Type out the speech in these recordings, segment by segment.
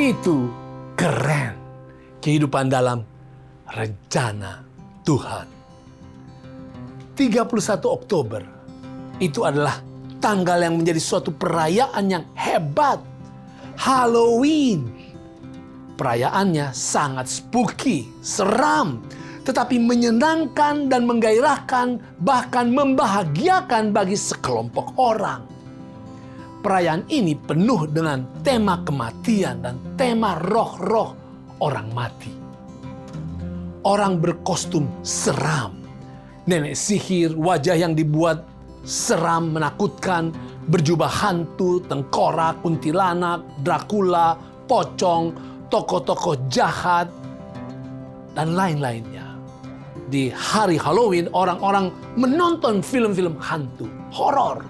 Itu keren. Kehidupan dalam rencana Tuhan. 31 Oktober itu adalah tanggal yang menjadi suatu perayaan yang hebat. Halloween. Perayaannya sangat spooky, seram, tetapi menyenangkan dan menggairahkan, bahkan membahagiakan bagi sekelompok orang. Perayaan ini penuh dengan tema kematian dan tema roh-roh orang mati. Orang berkostum seram, nenek sihir, wajah yang dibuat seram, menakutkan, berjubah hantu, tengkorak, kuntilanak, Dracula, pocong, tokoh-tokoh jahat, dan lain-lainnya. Di hari Halloween, orang-orang menonton film-film hantu, horor.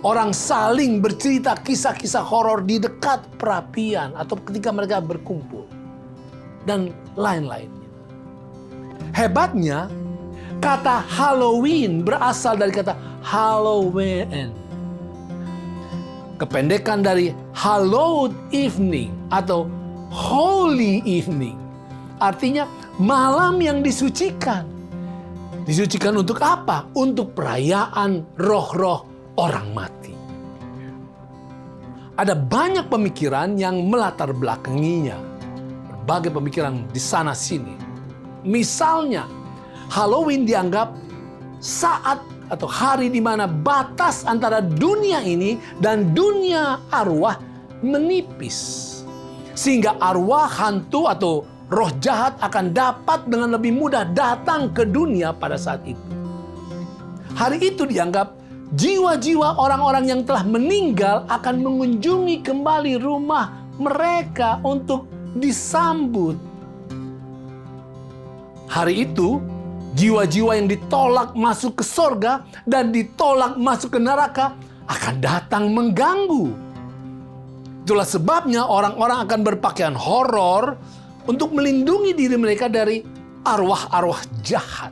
Orang saling bercerita kisah-kisah horor di dekat perapian atau ketika mereka berkumpul. Dan lain-lainnya. Hebatnya, kata Halloween berasal dari kata Halloween. Kependekan dari hallowed evening atau holy evening. Artinya malam yang disucikan. Disucikan untuk apa? Untuk perayaan roh-roh orang mati. Ada banyak pemikiran yang melatar belakanginya. Berbagai pemikiran di sana sini. Misalnya, Halloween dianggap saat atau hari di mana batas antara dunia ini dan dunia arwah menipis. Sehingga arwah hantu atau roh jahat akan dapat dengan lebih mudah datang ke dunia pada saat itu. Hari itu dianggap jiwa-jiwa orang-orang yang telah meninggal akan mengunjungi kembali rumah mereka untuk disambut. Hari itu, jiwa-jiwa yang ditolak masuk ke sorga dan ditolak masuk ke neraka akan datang mengganggu. Itulah sebabnya orang-orang akan berpakaian horor untuk melindungi diri mereka dari arwah-arwah jahat.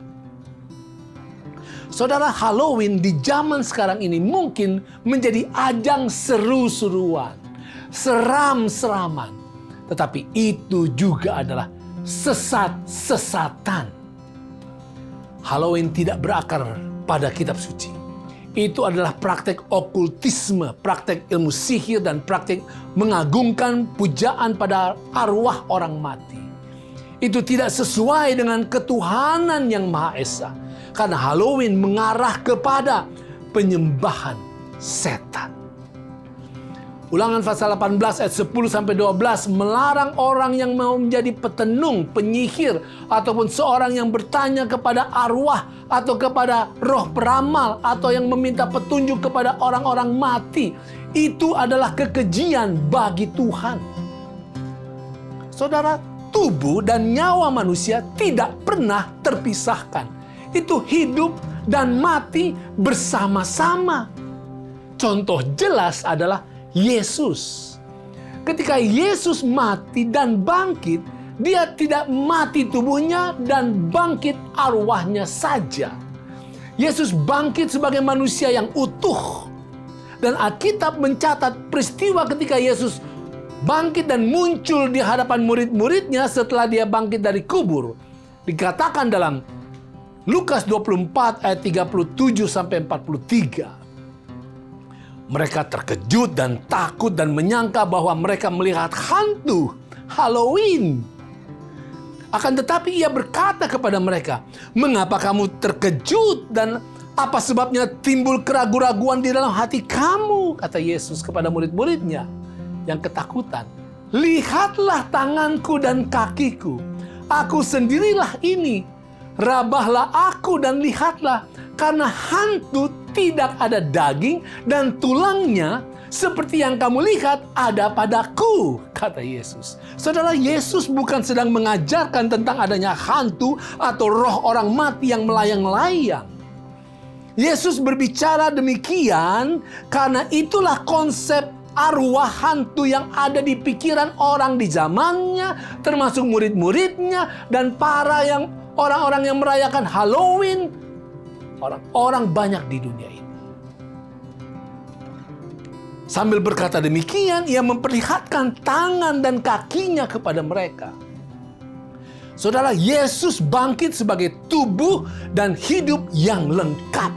Saudara, Halloween di zaman sekarang ini mungkin menjadi ajang seru-seruan, seram-seraman. Tetapi itu juga adalah sesat-sesatan. Halloween tidak berakar pada kitab suci. Itu adalah praktek okultisme, praktek ilmu sihir, dan praktek mengagungkan pujaan pada arwah orang mati. Itu tidak sesuai dengan ketuhanan yang Maha Esa. Karena Halloween mengarah kepada penyembahan setan. Ulangan pasal 18 ayat 10-12 melarang orang yang mau menjadi petenung, penyihir, ataupun seorang yang bertanya kepada arwah atau kepada roh peramal atau yang meminta petunjuk kepada orang-orang mati. Itu adalah kekejian bagi Tuhan. Saudara, tubuh dan nyawa manusia tidak pernah terpisahkan. Itu hidup dan mati bersama-sama. Contoh jelas adalah Yesus. Ketika Yesus mati dan bangkit, dia tidak mati tubuhnya dan bangkit arwahnya saja. Yesus bangkit sebagai manusia yang utuh. Dan Alkitab mencatat peristiwa ketika Yesus bangkit dan muncul di hadapan murid-muridnya setelah dia bangkit dari kubur. Dikatakan dalam Lukas 24 ayat 37-43. Mereka terkejut dan takut dan menyangka bahwa mereka melihat hantu Halloween. Akan tetapi ia berkata kepada mereka, "Mengapa kamu terkejut dan apa sebabnya timbul keraguan-raguan di dalam hati kamu?" Kata Yesus kepada murid-muridnya yang ketakutan. "Lihatlah tanganku dan kakiku. Aku sendirilah ini. Rabahlah aku dan lihatlah, karena hantu tidak ada daging dan tulangnya seperti yang kamu lihat ada padaku," kata Yesus. Saudara, Yesus bukan sedang mengajarkan tentang adanya hantu atau roh orang mati yang melayang-layang. Yesus berbicara demikian karena itulah konsep arwah hantu yang ada di pikiran orang di zamannya, termasuk murid-muridnya dan orang-orang yang merayakan Halloween. Orang-orang banyak di dunia ini. Sambil berkata demikian, ia memperlihatkan tangan dan kakinya kepada mereka. Saudara, Yesus bangkit sebagai tubuh dan hidup yang lengkap.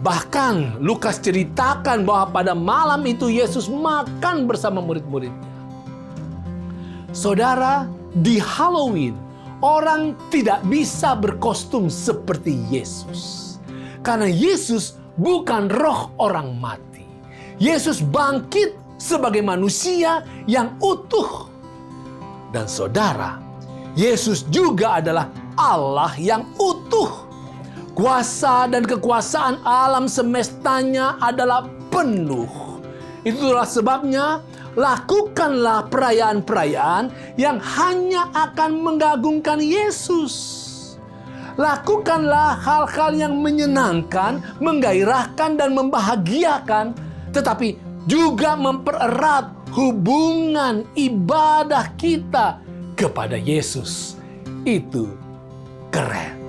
Bahkan Lukas ceritakan bahwa pada malam itu Yesus makan bersama murid-muridnya. Saudara, di Halloween, orang tidak bisa berkostum seperti Yesus. Karena Yesus bukan roh orang mati. Yesus bangkit sebagai manusia yang utuh. Dan saudara, Yesus juga adalah Allah yang utuh. Kuasa dan kekuasaan alam semestanya adalah penuh. Itulah sebabnya, lakukanlah perayaan-perayaan yang hanya akan mengagungkan Yesus. Lakukanlah hal-hal yang menyenangkan, menggairahkan, dan membahagiakan, tetapi juga mempererat hubungan ibadah kita kepada Yesus. Itu keren.